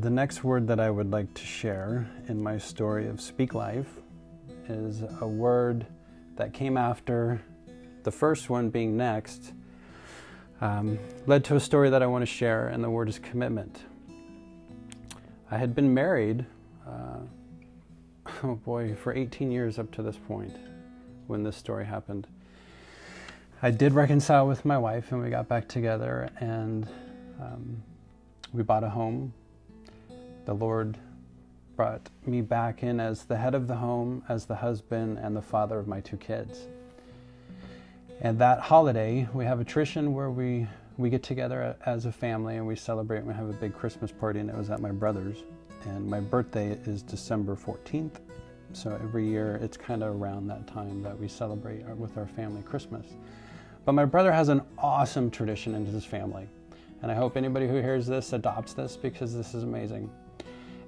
The next word that I would like to share in my story of Speak Life is a word that came after the first one being next, led to a story that I want to share, and the word is commitment. I had been married, for 18 years up to this point when this story happened. I did reconcile with my wife and we got back together, and we bought a home. The Lord brought me back in as the head of the home, as the husband and the father of my two kids. And that holiday, we have a tradition where we get together as a family and we celebrate, and we have a big Christmas party, and it was at my brother's. And my birthday is December 14th. So every year it's kind of around that time that we celebrate with our family Christmas. But my brother has an awesome tradition in his family. And I hope anybody who hears this adopts this, because this is amazing.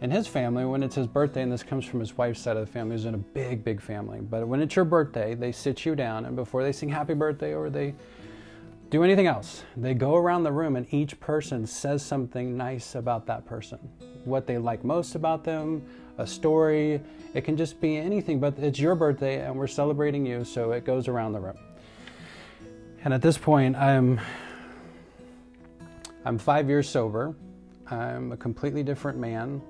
In his family, when it's his birthday, and this comes from his wife's side of the family, who's in a big, big family. But when it's your birthday, they sit you down, and before they sing happy birthday or they do anything else, they go around the room and each person says something nice about that person. What they like most about them, a story. It can just be anything, but it's your birthday and we're celebrating you, so it goes around the room. And at this point, I'm 5 years sober. I'm a completely different man.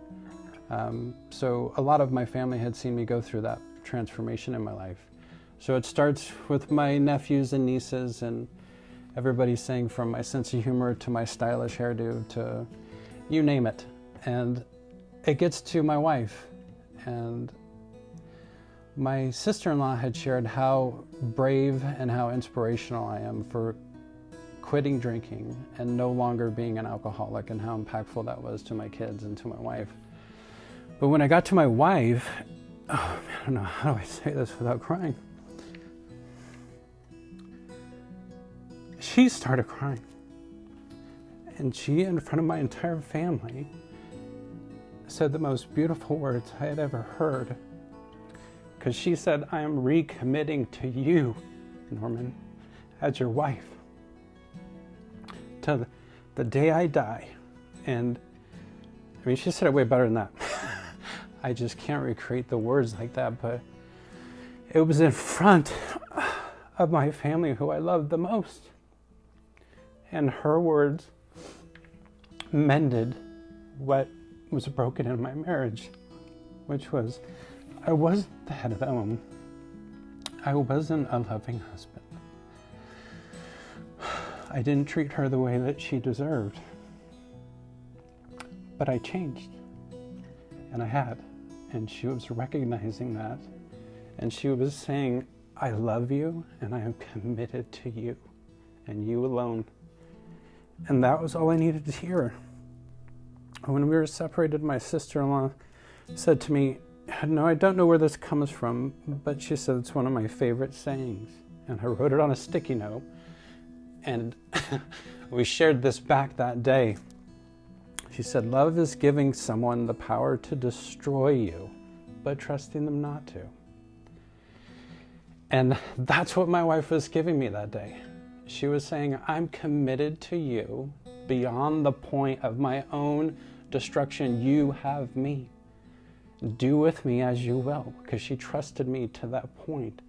So a lot of my family had seen me go through that transformation in my life. So it starts with my nephews and nieces, and everybody saying, from my sense of humor to my stylish hairdo to you name it. And it gets to my wife. And my sister-in-law had shared how brave and how inspirational I am for quitting drinking and no longer being an alcoholic, and how impactful that was to my kids and to my wife. But when I got to my wife, I don't know, how do I say this without crying? She started crying. And she, in front of my entire family, said the most beautiful words I had ever heard. Because she said, "I am recommitting to you, Norman, as your wife, till the day I die." And I mean, she said it way better than that. I just can't recreate the words like that, but it was in front of my family who I loved the most. And her words mended what was broken in my marriage, which was, I wasn't the head of the home. I wasn't a loving husband. I didn't treat her the way that she deserved. But I changed. And I had. And she was recognizing that. And she was saying, "I love you and I am committed to you and you alone." And that was all I needed to hear. When we were separated, my sister-in-law said to me, "No, I don't know where this comes from," but she said it's one of my favorite sayings. And I wrote it on a sticky note. And we shared this back that day. She said, "Love is giving someone the power to destroy you, but trusting them not to." And that's what my wife was giving me that day. She was saying, "I'm committed to you beyond the point of my own destruction. You have me. Do with me as you will," because she trusted me to that point.